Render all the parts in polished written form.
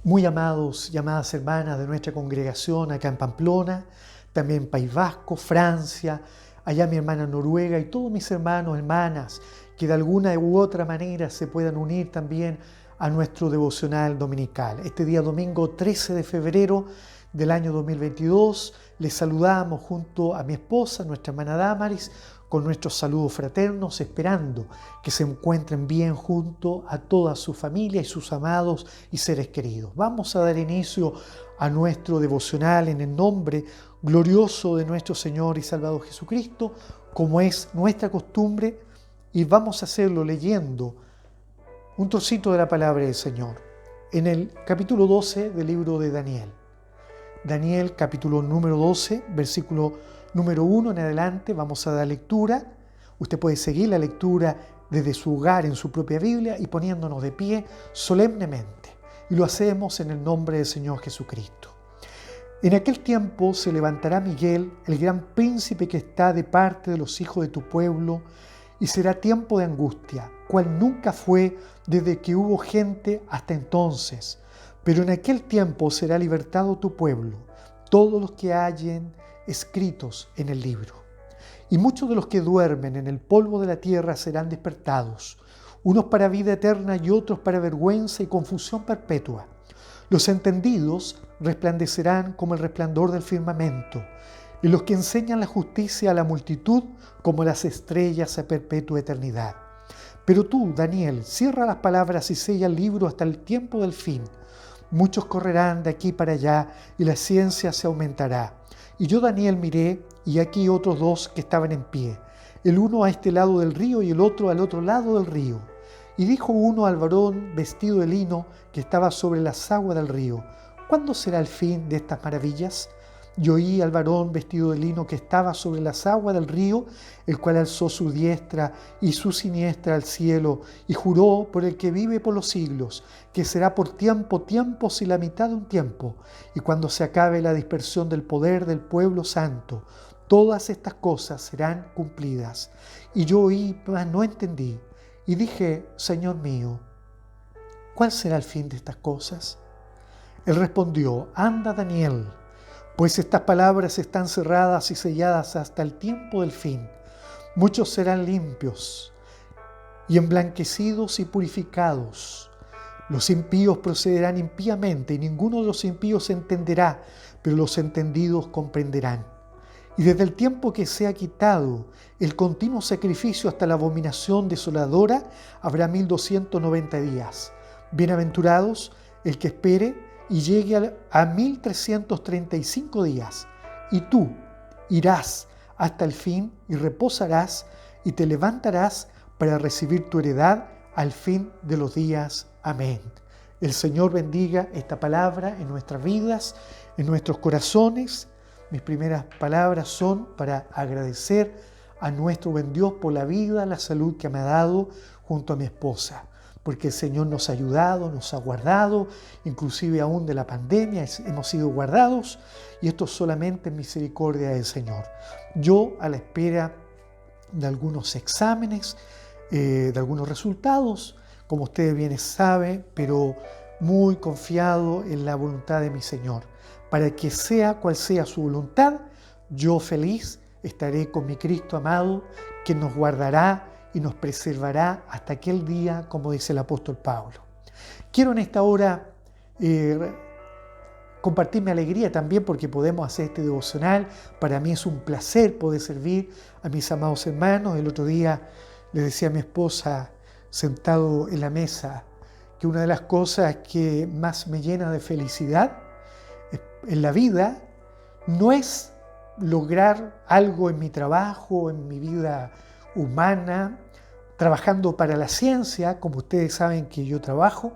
Muy amados y amadas hermanas de nuestra congregación acá en Pamplona, también País Vasco, Francia, allá mi hermana Noruega y todos mis hermanos, hermanas, que de alguna u otra manera se puedan unir también a nuestro devocional dominical. Este día domingo 13 de febrero del año 2022, les saludamos junto a mi esposa, nuestra hermana Damaris, con nuestros saludos fraternos, esperando que se encuentren bien junto a toda su familia y sus amados y seres queridos. Vamos a dar inicio a nuestro devocional en el nombre glorioso de nuestro Señor y Salvador Jesucristo, como es nuestra costumbre, y vamos a hacerlo leyendo un trocito de la palabra del Señor en el capítulo 12 del libro de Daniel. Daniel, capítulo número 12, versículo número 1 en adelante, vamos a dar lectura. Usted puede seguir la lectura desde su hogar en su propia Biblia y poniéndonos de pie solemnemente. Y lo hacemos en el nombre del Señor Jesucristo. En aquel tiempo se levantará Miguel, el gran príncipe que está de parte de los hijos de tu pueblo, y será tiempo de angustia, cual nunca fue desde que hubo gente hasta entonces. Pero en aquel tiempo será libertado tu pueblo, todos los que hallen escritos en el libro. Y muchos de los que duermen en el polvo de la tierra serán despertados, unos para vida eterna y otros para vergüenza y confusión perpetua. Los entendidos resplandecerán como el resplandor del firmamento, y los que enseñan la justicia a la multitud como las estrellas a perpetua eternidad. Pero tú, Daniel, cierra las palabras y sella el libro hasta el tiempo del fin. Muchos correrán de aquí para allá y la ciencia se aumentará. Y yo, Daniel, miré, y aquí otros dos que estaban en pie, el uno a este lado del río y el otro al otro lado del río. Y dijo uno al varón vestido de lino que estaba sobre las aguas del río: ¿cuándo será el fin de estas maravillas? Y oí al varón vestido de lino que estaba sobre las aguas del río, el cual alzó su diestra y su siniestra al cielo, y juró por el que vive por los siglos, que será por tiempos y la mitad de un tiempo, y cuando se acabe la dispersión del poder del pueblo santo, todas estas cosas serán cumplidas. Y yo oí, mas no entendí, y dije: Señor mío, ¿cuál será el fin de estas cosas? Él respondió: anda, Daniel, pues estas palabras están cerradas y selladas hasta el tiempo del fin. Muchos serán limpios y emblanquecidos y purificados. Los impíos procederán impíamente y ninguno de los impíos entenderá, pero los entendidos comprenderán. Y desde el tiempo que se ha quitado el continuo sacrificio hasta la abominación desoladora, habrá 1290 días. Bienaventurados el que espere y llegue a 1335 días. Y tú irás hasta el fin y reposarás y te levantarás para recibir tu heredad al fin de los días. Amén. El Señor bendiga esta palabra en nuestras vidas, en nuestros corazones. Mis primeras palabras son para agradecer a nuestro buen Dios por la vida, la salud que me ha dado junto a mi esposa, porque el Señor nos ha ayudado, nos ha guardado, inclusive aún de la pandemia hemos sido guardados, y esto solamente es misericordia del Señor. Yo, a la espera de algunos exámenes, de algunos resultados, como ustedes bien saben, pero muy confiado en la voluntad de mi Señor. Para que sea cual sea su voluntad, yo feliz estaré con mi Cristo amado, que nos guardará y nos preservará hasta aquel día, como dice el apóstol Pablo. Quiero en esta hora compartir mi alegría también porque podemos hacer este devocional. Para mí es un placer poder servir a mis amados hermanos. El otro día le decía a mi esposa, sentado en la mesa, que una de las cosas que más me llena de felicidad en la vida no es lograr algo en mi trabajo, en mi vida humana, trabajando para la ciencia, como ustedes saben que yo trabajo,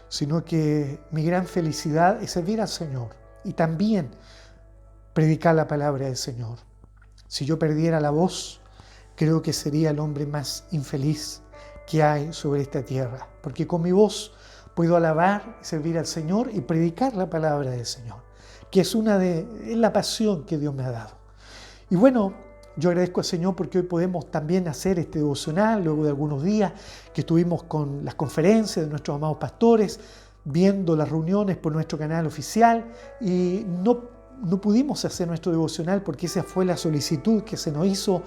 sino que mi gran felicidad es servir al Señor y también predicar la palabra del Señor. Si yo perdiera la voz, creo que sería el hombre más infeliz que hay sobre esta tierra, porque con mi voz puedo alabar y servir al Señor y predicar la palabra del Señor, que es la pasión que Dios me ha dado. Y bueno, yo agradezco al Señor porque hoy podemos también hacer este devocional, luego de algunos días que estuvimos con las conferencias de nuestros amados pastores, viendo las reuniones por nuestro canal oficial y no pudimos hacer nuestro devocional porque esa fue la solicitud que se nos hizo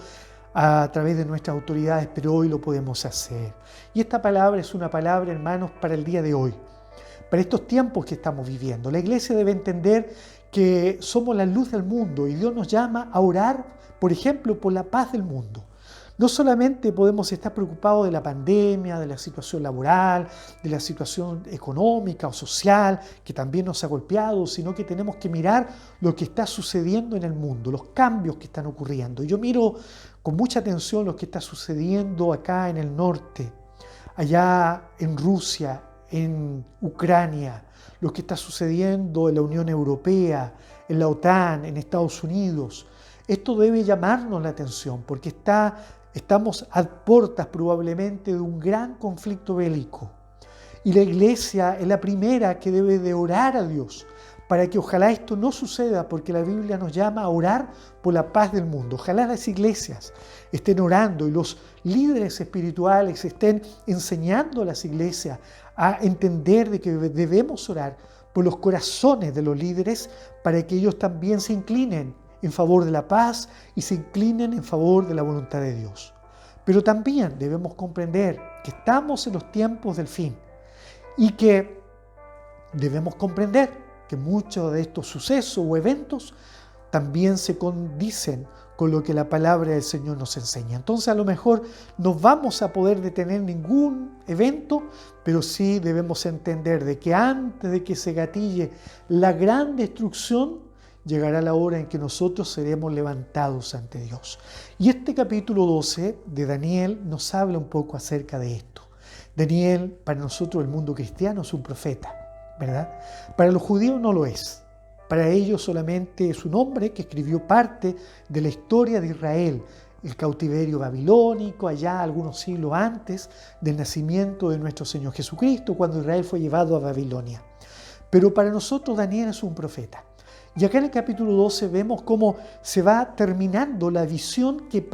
a través de nuestras autoridades, pero hoy lo podemos hacer. Y esta palabra es una palabra, hermanos, para el día de hoy, para estos tiempos que estamos viviendo. La iglesia debe entender que somos la luz del mundo y Dios nos llama a orar, por ejemplo, por la paz del mundo. No solamente podemos estar preocupados de la pandemia, de la situación laboral, de la situación económica o social, que también nos ha golpeado, sino que tenemos que mirar lo que está sucediendo en el mundo, los cambios que están ocurriendo. Yo miro con mucha atención lo que está sucediendo acá en el norte, allá en Rusia, en Ucrania, lo que está sucediendo en la Unión Europea, en la OTAN, en Estados Unidos. Esto debe llamarnos la atención porque estamos a puertas probablemente de un gran conflicto bélico. Y la iglesia es la primera que debe de orar a Dios para que ojalá esto no suceda, porque la Biblia nos llama a orar por la paz del mundo. Ojalá las iglesias estén orando y los líderes espirituales estén enseñando a las iglesias a entender de que debemos orar por los corazones de los líderes para que ellos también se inclinen en favor de la paz y se inclinen en favor de la voluntad de Dios. Pero también debemos comprender que estamos en los tiempos del fin y que debemos comprender que muchos de estos sucesos o eventos también se condicen con lo que la palabra del Señor nos enseña. Entonces a lo mejor no vamos a poder detener ningún evento, pero sí debemos entender de que antes de que se gatille la gran destrucción, llegará la hora en que nosotros seremos levantados ante Dios. Y este capítulo 12 de Daniel nos habla un poco acerca de esto. Daniel, para nosotros el mundo cristiano, es un profeta, ¿verdad? Para los judíos no lo es. Para ellos solamente es un hombre que escribió parte de la historia de Israel, el cautiverio babilónico, allá algunos siglos antes del nacimiento de nuestro Señor Jesucristo, cuando Israel fue llevado a Babilonia. Pero para nosotros Daniel es un profeta. Y acá en el capítulo 12 vemos cómo se va terminando la visión que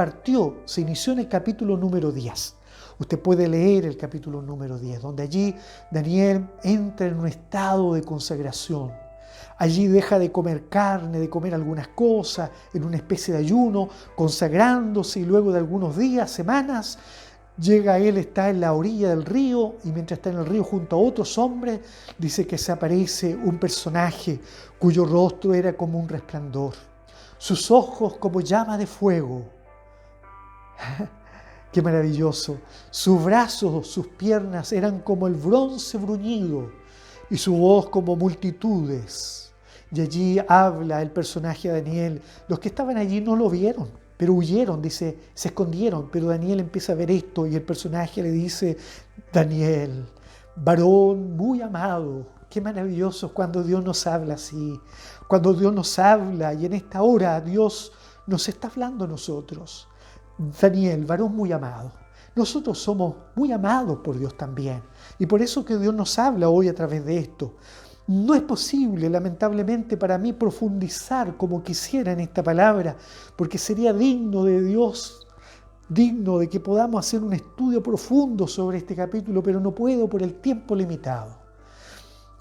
se inició en el capítulo número 10. Usted puede leer el capítulo número 10, donde allí Daniel entra en un estado de consagración. Allí deja de comer carne, de comer algunas cosas, en una especie de ayuno, consagrándose, y luego de algunos días, semanas, llega él, está en la orilla del río, y mientras está en el río junto a otros hombres, dice que se aparece un personaje cuyo rostro era como un resplandor, sus ojos como llama de fuego. ¡Qué maravilloso! Sus brazos, sus piernas eran como el bronce bruñido y su voz como multitudes. Y allí habla el personaje de Daniel. Los que estaban allí no lo vieron, pero huyeron, dice, se escondieron. Pero Daniel empieza a ver esto y el personaje le dice: Daniel, varón muy amado. Qué maravilloso cuando Dios nos habla así, cuando Dios nos habla y en esta hora Dios nos está hablando a nosotros. Daniel, varón muy amado. Nosotros somos muy amados por Dios también. Y por eso que Dios nos habla hoy a través de esto. No es posible, lamentablemente, para mí profundizar como quisiera en esta palabra, porque sería digno de Dios, digno de que podamos hacer un estudio profundo sobre este capítulo, pero no puedo por el tiempo limitado.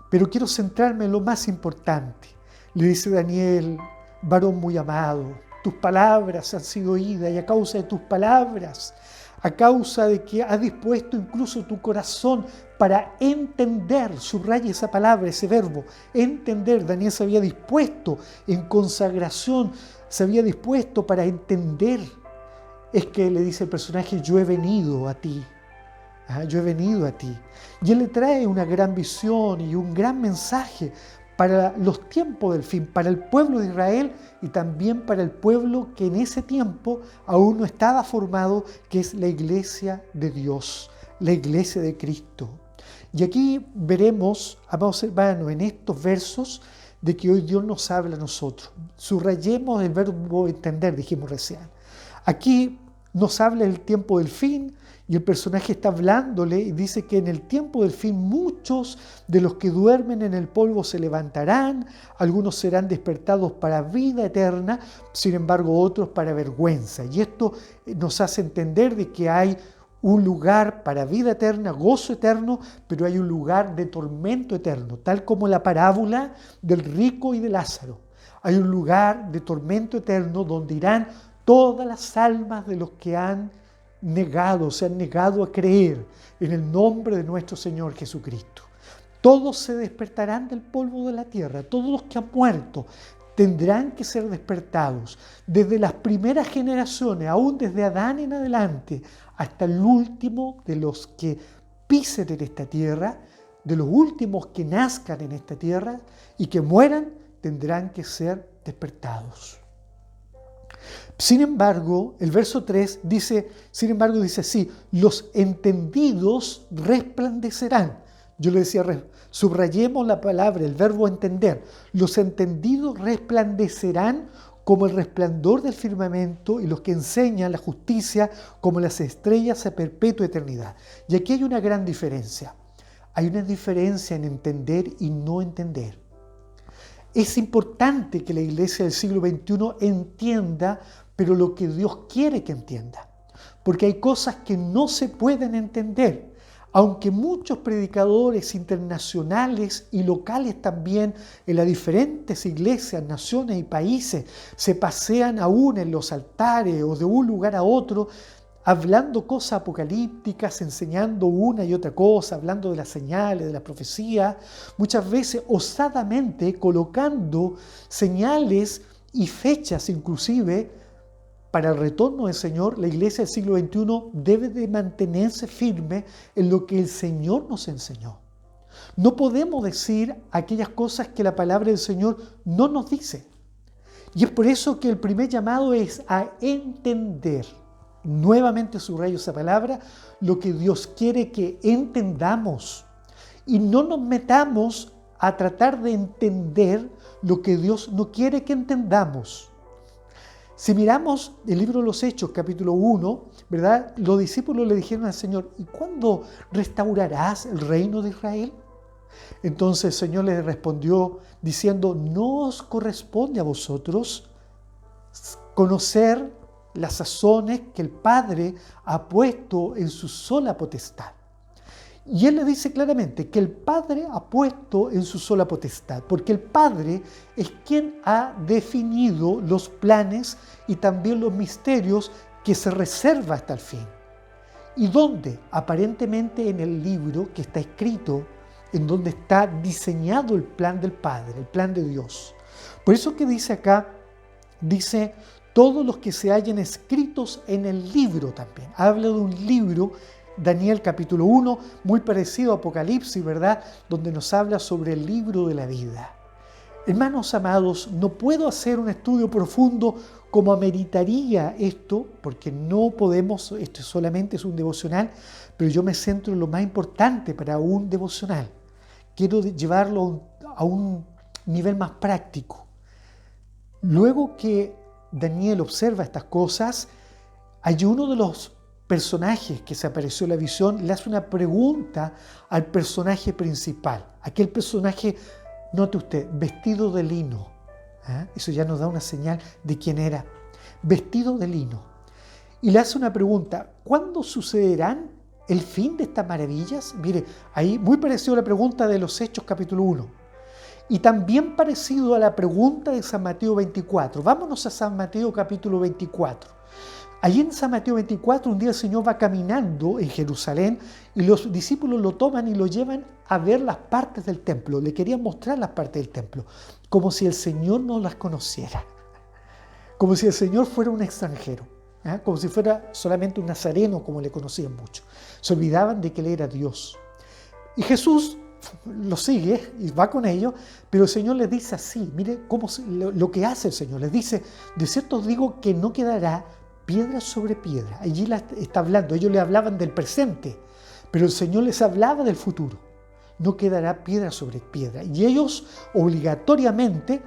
Pero quiero centrarme en lo más importante. Le dice Daniel, varón muy amado, tus palabras han sido oídas y a causa de tus palabras, a causa de que has dispuesto incluso tu corazón para entender, subraya esa palabra, ese verbo, entender. Daniel se había dispuesto en consagración, se había dispuesto para entender. Es que le dice el personaje, yo he venido a ti. Yo he venido a ti. Y él le trae una gran visión y un gran mensaje para los tiempos del fin, para el pueblo de Israel y también para el pueblo que en ese tiempo aún no estaba formado, que es la iglesia de Dios, la iglesia de Cristo. Y aquí veremos, amados hermanos, en estos versos, de que hoy Dios nos habla a nosotros. Subrayemos el verbo entender, dijimos recién. Aquí nos habla del tiempo del fin, y el personaje está hablándole y dice que en el tiempo del fin muchos de los que duermen en el polvo se levantarán, algunos serán despertados para vida eterna, sin embargo otros para vergüenza. Y esto nos hace entender de que hay un lugar para vida eterna, gozo eterno, pero hay un lugar de tormento eterno, tal como la parábola del rico y de Lázaro. Hay un lugar de tormento eterno donde irán todas las almas de los que se han negado a creer en el nombre de nuestro Señor Jesucristo. Todos se despertarán del polvo de la tierra, todos los que han muerto tendrán que ser despertados, desde las primeras generaciones, aún desde Adán en adelante, hasta el último de los que pisen en esta tierra, de los últimos que nazcan en esta tierra y que mueran, tendrán que ser despertados. Sin embargo, el verso 3 dice así: los entendidos resplandecerán. Yo le decía, subrayemos la palabra, el verbo entender. Los entendidos resplandecerán como el resplandor del firmamento, y los que enseñan la justicia como las estrellas a perpetua eternidad. Y aquí hay una gran diferencia. Hay una diferencia en entender y no entender. Es importante que la iglesia del siglo XXI entienda, pero lo que Dios quiere que entienda. Porque hay cosas que no se pueden entender. Aunque muchos predicadores internacionales y locales también en las diferentes iglesias, naciones y países se pasean aún en los altares o de un lugar a otro, hablando cosas apocalípticas, enseñando una y otra cosa, hablando de las señales, de la profecía, muchas veces osadamente colocando señales y fechas inclusive para el retorno del Señor. La iglesia del siglo XXI debe de mantenerse firme en lo que el Señor nos enseñó. No podemos decir aquellas cosas que la palabra del Señor no nos dice. Y es por eso que el primer llamado es a entender. Nuevamente subrayo esa palabra, lo que Dios quiere que entendamos. Y no nos metamos a tratar de entender lo que Dios no quiere que entendamos. Si miramos el libro de los Hechos, capítulo 1, ¿verdad? Los discípulos le dijeron al Señor: ¿y cuándo restaurarás el reino de Israel? Entonces el Señor les respondió diciendo: no os corresponde a vosotros conocer las sazones que el Padre ha puesto en su sola potestad. Y Él le dice claramente que el Padre ha puesto en su sola potestad, porque el Padre es quien ha definido los planes y también los misterios que se reserva hasta el fin. Y donde aparentemente en el libro que está escrito, en donde está diseñado el plan del Padre, el plan de Dios. Por eso que dice acá, dice: todos los que se hallen escritos en el libro también. Habla de un libro, Daniel capítulo 1, muy parecido a Apocalipsis, ¿verdad? Donde nos habla sobre el libro de la vida. Hermanos amados, no puedo hacer un estudio profundo como ameritaría esto, porque no podemos, esto solamente es un devocional, pero yo me centro en lo más importante para un devocional. Quiero llevarlo a un nivel más práctico. Luego que Daniel observa estas cosas, hay uno de los personajes que se apareció en la visión, le hace una pregunta al personaje principal. Aquel personaje, note usted, vestido de lino. Eso ya nos da una señal de quién era. Vestido de lino. Y le hace una pregunta: ¿cuándo sucederán el fin de estas maravillas? Mire, ahí muy parecido a la pregunta de los Hechos capítulo 1. Y también parecido a la pregunta de San Mateo 24. Vámonos a San Mateo capítulo 24. Allí en San Mateo 24, un día el Señor va caminando en Jerusalén y los discípulos lo toman y lo llevan a ver las partes del templo. Le querían mostrar las partes del templo, como si el Señor no las conociera. Como si el Señor fuera un extranjero, como si fuera solamente un nazareno, como le conocían mucho. Se olvidaban de que Él era Dios. Y Jesús lo sigue y va con ellos, pero el Señor les dice así, mire cómo lo que hace el Señor. Les dice: de cierto os digo que no quedará piedra sobre piedra. Allí está hablando, ellos le hablaban del presente, pero el Señor les hablaba del futuro. No quedará piedra sobre piedra. Y ellos obligatoriamente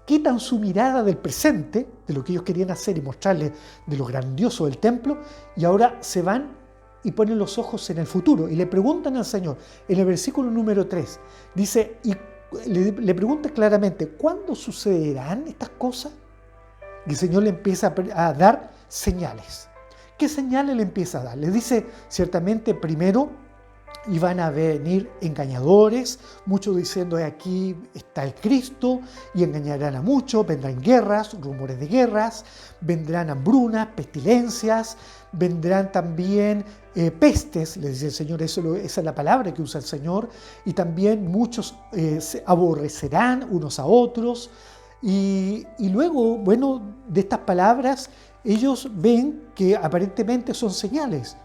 quitan su mirada del presente, de lo que ellos querían hacer y mostrarles de lo grandioso del templo, y ahora se van y ponen los ojos en el futuro. Y le preguntan al Señor, en el versículo número 3, dice, y le pregunta claramente: ¿cuándo sucederán estas cosas? Y el Señor le empieza a dar señales. ¿Qué señales le empieza a dar? Le dice, ciertamente, primero, iban a venir engañadores, muchos diciendo, aquí está el Cristo, y engañarán a muchos, vendrán guerras, rumores de guerras, vendrán hambrunas, pestilencias, vendrán también pestes, le dice el Señor, esa es la palabra que usa el Señor, y también muchos se aborrecerán unos a otros, y luego, bueno, de estas palabras, ellos ven que aparentemente son señales,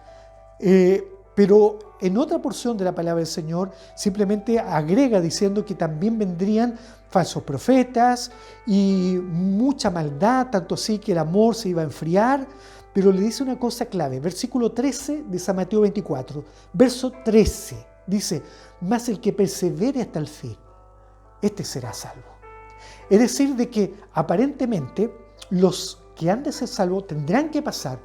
pero en otra porción de la palabra del Señor simplemente agrega diciendo que también vendrían falsos profetas y mucha maldad, tanto así que el amor se iba a enfriar, pero le dice una cosa clave, versículo 13 de San Mateo 24, verso 13, dice, mas el que persevere hasta el fin, este será salvo. Es decir, de que aparentemente los que han de ser salvos tendrán que pasar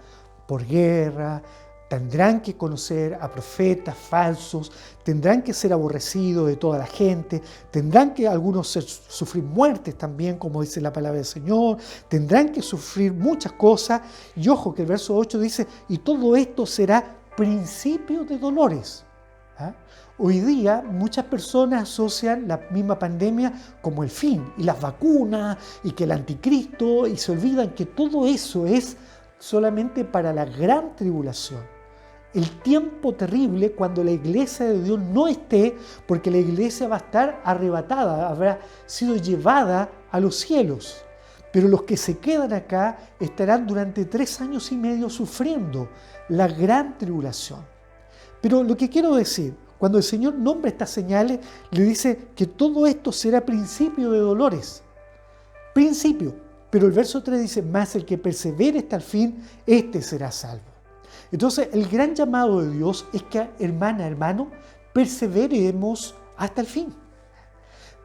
por guerra, tendrán que conocer a profetas falsos, tendrán que ser aborrecidos de toda la gente, tendrán que algunos sufrir muertes también, como dice la palabra del Señor, tendrán que sufrir muchas cosas. Y ojo que el verso 8 dice, y todo esto será principio de dolores. ¿Ah? Hoy día muchas personas asocian la misma pandemia como el fin, y las vacunas, y que el anticristo, y se olvidan que todo eso es solamente para la gran tribulación. El tiempo terrible cuando la iglesia de Dios no esté, porque la iglesia va a estar arrebatada, habrá sido llevada a los cielos. Pero los que se quedan acá estarán durante 3 años y medio sufriendo la gran tribulación. Pero lo que quiero decir, cuando el Señor nombra estas señales, le dice que todo esto será principio de dolores. Principio. Pero el verso 3 dice, mas el que persevere hasta el fin, este será salvo. Entonces, el gran llamado de Dios es que, hermana, hermano, perseveremos hasta el fin.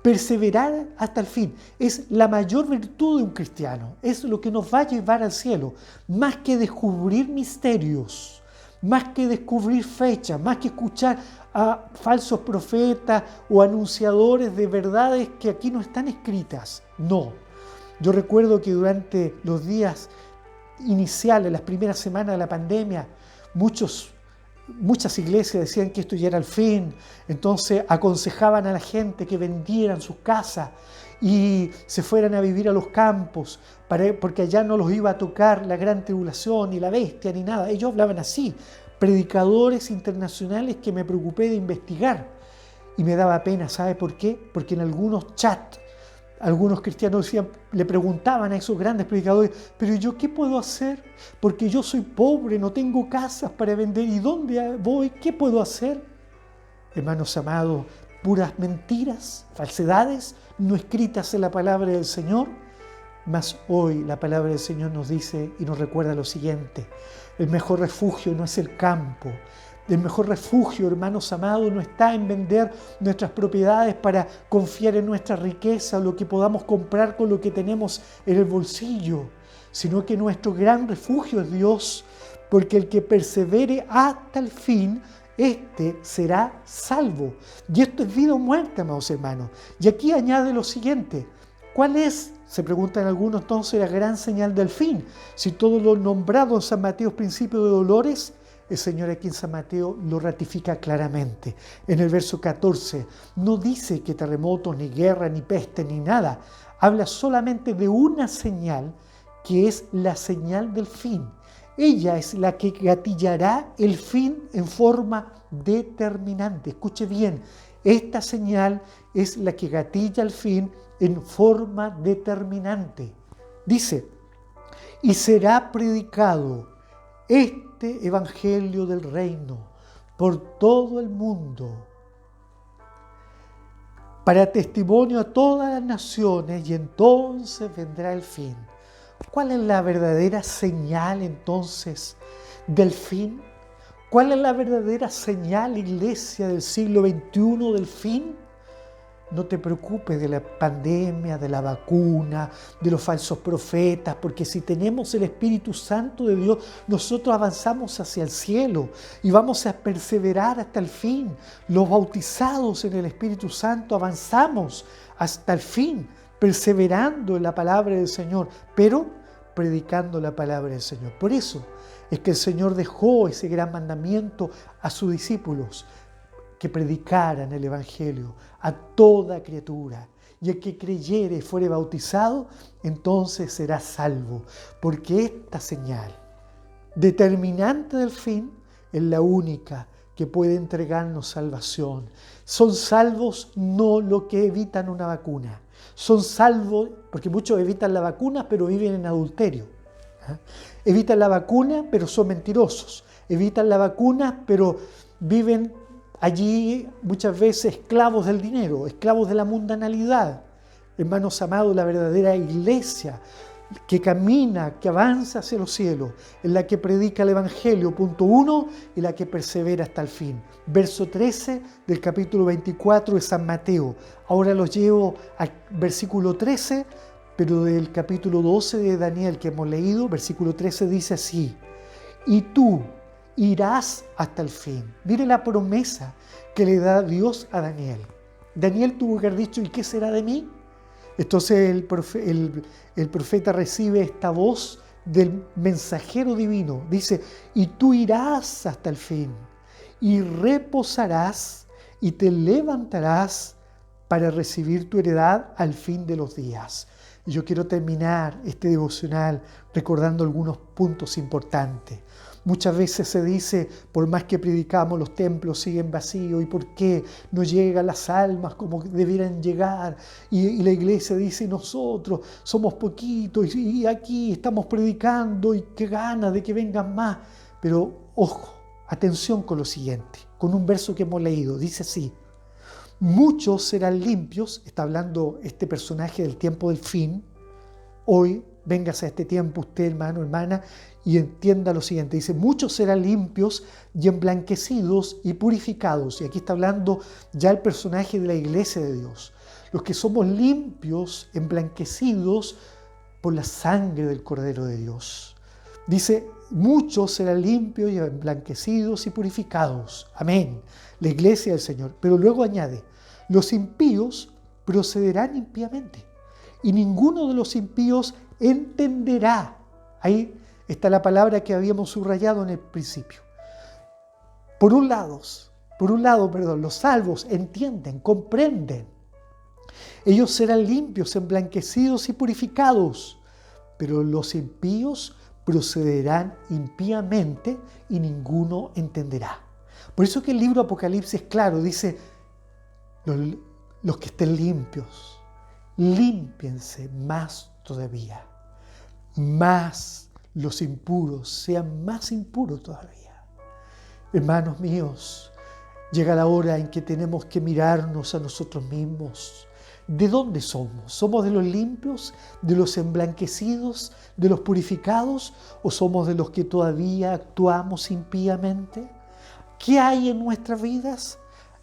Perseverar hasta el fin es la mayor virtud de un cristiano, es lo que nos va a llevar al cielo, más que descubrir misterios, más que descubrir fechas, más que escuchar a falsos profetas o anunciadores de verdades que aquí no están escritas. No. Yo recuerdo que durante los días iniciales, las primeras semanas de la pandemia, muchas iglesias decían que esto ya era el fin, entonces aconsejaban a la gente que vendieran sus casas y se fueran a vivir a los campos, porque allá no los iba a tocar la gran tribulación, ni la bestia, ni nada. Ellos hablaban así, predicadores internacionales que me preocupé de investigar, y me daba pena. ¿Sabe por qué? Porque en algunos chats, algunos cristianos decían, le preguntaban a esos grandes predicadores, pero ¿yo qué puedo hacer? Porque yo soy pobre, no tengo casas para vender, ¿y dónde voy? ¿Qué puedo hacer? Hermanos amados, puras mentiras, falsedades, no escritas en la palabra del Señor. Mas hoy la palabra del Señor nos dice y nos recuerda lo siguiente, el mejor refugio no es el campo. El mejor refugio, hermanos amados, no está en vender nuestras propiedades para confiar en nuestra riqueza o lo que podamos comprar con lo que tenemos en el bolsillo, sino que nuestro gran refugio es Dios, porque el que persevere hasta el fin, este será salvo. Y esto es vida o muerte, amados hermanos. Y aquí añade lo siguiente, ¿cuál es? Se preguntan algunos entonces la gran señal del fin. Si todo lo nombrado en San Mateo es principio de dolores, el Señor aquí en San Mateo lo ratifica claramente. En el verso 14 no dice que terremotos, ni guerra, ni peste, ni nada. Habla solamente de una señal que es la señal del fin. Ella es la que gatillará el fin en forma determinante. Escuche bien, esta señal es la que gatilla el fin en forma determinante. Dice, y será predicado este evangelio del reino por todo el mundo, para testimonio a todas las naciones, y entonces vendrá el fin. ¿Cuál es la verdadera señal entonces del fin? ¿Cuál es la verdadera señal, iglesia del siglo XXI, del fin? No te preocupes de la pandemia, de la vacuna, de los falsos profetas, porque si tenemos el Espíritu Santo de Dios, nosotros avanzamos hacia el cielo y vamos a perseverar hasta el fin. Los bautizados en el Espíritu Santo avanzamos hasta el fin, perseverando en la palabra del Señor. Pero predicando la palabra del Señor. Por eso es que el Señor dejó ese gran mandamiento a sus discípulos, que predicaran el Evangelio a toda criatura. Y el que creyere y fuere bautizado, entonces será salvo, porque esta señal determinante del fin es la única que puede entregarnos salvación. Son salvos no los que evitan una vacuna. Son salvos, porque muchos evitan la vacuna pero viven en adulterio. Evitan la vacuna pero son mentirosos. Evitan la vacuna pero viven allí muchas veces esclavos del dinero, esclavos de la mundanalidad. Hermanos amados, la verdadera iglesia que camina, que avanza hacia los cielos, es la que predica el Evangelio, punto 1, y la que persevera hasta el fin. Verso 13 del capítulo 24 de San Mateo. Ahora los llevo al versículo 13, pero del capítulo 12 de Daniel que hemos leído, versículo 13 dice así: y tú irás hasta el fin. Mire la promesa que le da Dios a Daniel. Daniel tuvo que haber dicho: ¿y qué será de mí? Entonces el profeta recibe esta voz del mensajero divino. Dice: y tú irás hasta el fin, y reposarás, y te levantarás para recibir tu heredad al fin de los días. Y yo quiero terminar este devocional recordando algunos puntos importantes. Muchas veces se dice, por más que predicamos, los templos siguen vacíos, y por qué no llegan las almas como debieran llegar. Y la iglesia dice: nosotros somos poquitos y aquí estamos predicando y qué ganas de que vengan más. Pero ojo, atención con lo siguiente, con un verso que hemos leído. Dice así: muchos serán limpios. Está hablando este personaje del tiempo del fin. Hoy, véngase a este tiempo usted, hermano, hermana, y entienda lo siguiente. Dice: muchos serán limpios y emblanquecidos y purificados. Y aquí está hablando ya el personaje de la iglesia de Dios. Los que somos limpios, emblanquecidos por la sangre del Cordero de Dios. Dice: muchos serán limpios y emblanquecidos y purificados. Amén. La iglesia del Señor. Pero luego añade: los impíos procederán impíamente, y ninguno de los impíos entenderá. Ahí está la palabra que habíamos subrayado en el principio. Por un lado, los salvos entienden, comprenden. Ellos serán limpios, emblanquecidos y purificados, pero los impíos procederán impíamente y ninguno entenderá. Por eso que el libro Apocalipsis, claro, dice: los que estén limpios, límpiense más todavía, más los impuros sean más impuros todavía. Hermanos míos, llega la hora en que tenemos que mirarnos a nosotros mismos. ¿De dónde somos? ¿Somos de los limpios, de los emblanquecidos, de los purificados, o somos de los que todavía actuamos impíamente? ¿Qué hay en nuestras vidas?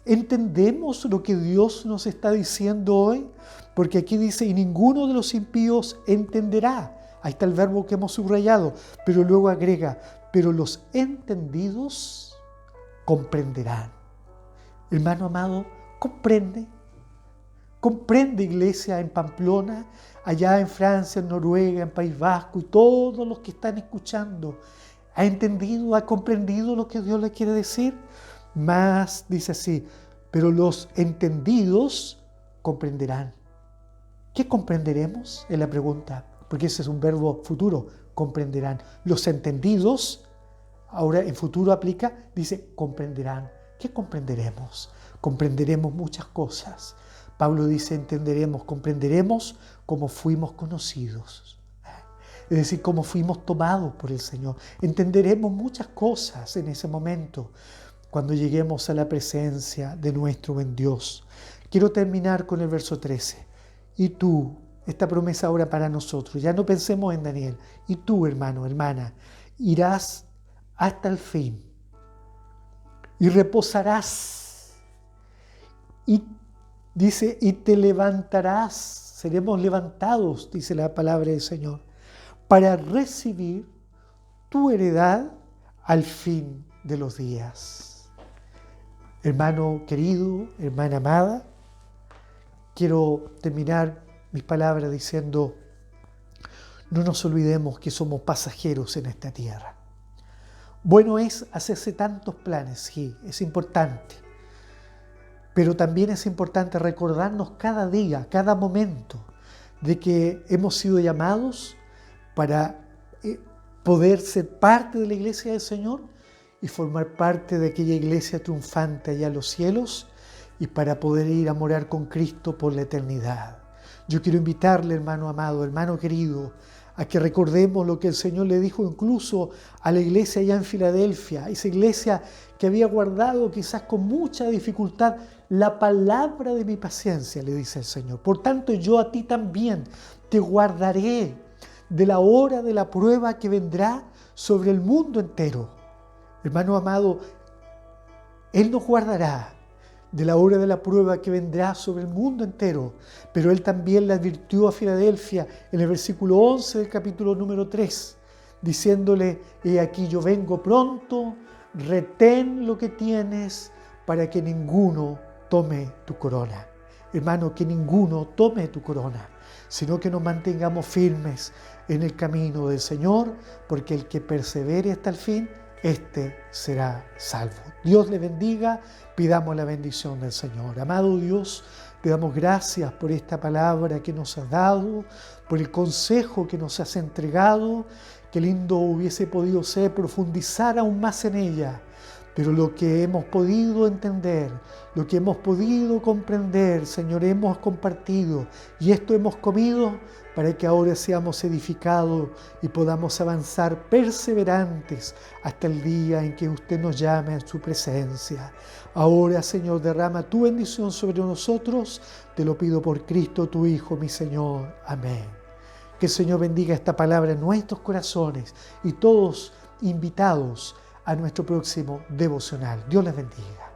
¿Entendemos lo que Dios nos está diciendo hoy? Porque aquí dice: y ninguno de los impíos entenderá. Ahí está el verbo que hemos subrayado. Pero luego agrega: pero los entendidos comprenderán. Hermano amado, comprende. Comprende, iglesia en Pamplona, allá en Francia, en Noruega, en País Vasco, y todos los que están escuchando. ¿Ha entendido, ha comprendido lo que Dios le quiere decir? Más dice así: pero los entendidos comprenderán. ¿Qué comprenderemos? Es la pregunta, porque ese es un verbo futuro: comprenderán. Los entendidos, ahora en futuro aplica, dice comprenderán. ¿Qué comprenderemos? Comprenderemos muchas cosas. Pablo dice: entenderemos, comprenderemos cómo fuimos conocidos. Es decir, cómo fuimos tomados por el Señor. Entenderemos muchas cosas en ese momento, cuando lleguemos a la presencia de nuestro buen Dios. Quiero terminar con el verso 13. Y tú, esta promesa ahora para nosotros, ya no pensemos en Daniel. Y tú, hermano, hermana, irás hasta el fin y reposarás. Y dice: y te levantarás, seremos levantados, dice la palabra del Señor, para recibir tu heredad al fin de los días. Hermano querido, hermana amada, quiero terminar mis palabras diciendo: No nos olvidemos que somos pasajeros en esta tierra. Bueno es hacerse tantos planes, sí, es importante. Pero también es importante recordarnos cada día, cada momento, de que hemos sido llamados para poder ser parte de la iglesia del Señor y formar parte de aquella iglesia triunfante allá en los cielos y para poder ir a morar con Cristo por la eternidad. Yo quiero invitarle, hermano amado, hermano querido, a que recordemos lo que el Señor le dijo incluso a la iglesia allá en Filadelfia, esa iglesia que había guardado quizás con mucha dificultad la palabra de mi paciencia, le dice el Señor. Por tanto, yo a ti también te guardaré de la hora de la prueba que vendrá sobre el mundo entero. Hermano amado, Él nos guardará de la hora de la prueba que vendrá sobre el mundo entero, pero Él también le advirtió a Filadelfia en el versículo 11 del capítulo número 3, diciéndole: he aquí yo vengo pronto, retén lo que tienes para que ninguno tome tu corona. Hermano, que ninguno tome tu corona, sino que nos mantengamos firmes en el camino del Señor, porque el que persevere hasta el fin, este será salvo. Dios le bendiga, pidamos la bendición del Señor. Amado Dios, te damos gracias por esta palabra que nos has dado, por el consejo que nos has entregado. Qué lindo hubiese podido ser profundizar aún más en ella, pero lo que hemos podido entender, lo que hemos podido comprender, Señor, hemos compartido y esto hemos comido para que ahora seamos edificados y podamos avanzar perseverantes hasta el día en que usted nos llame a su presencia. Ahora, Señor, derrama tu bendición sobre nosotros. Te lo pido por Cristo, tu Hijo, mi Señor. Amén. Que el Señor bendiga esta palabra en nuestros corazones y todos invitados a nuestro próximo devocional. Dios les bendiga.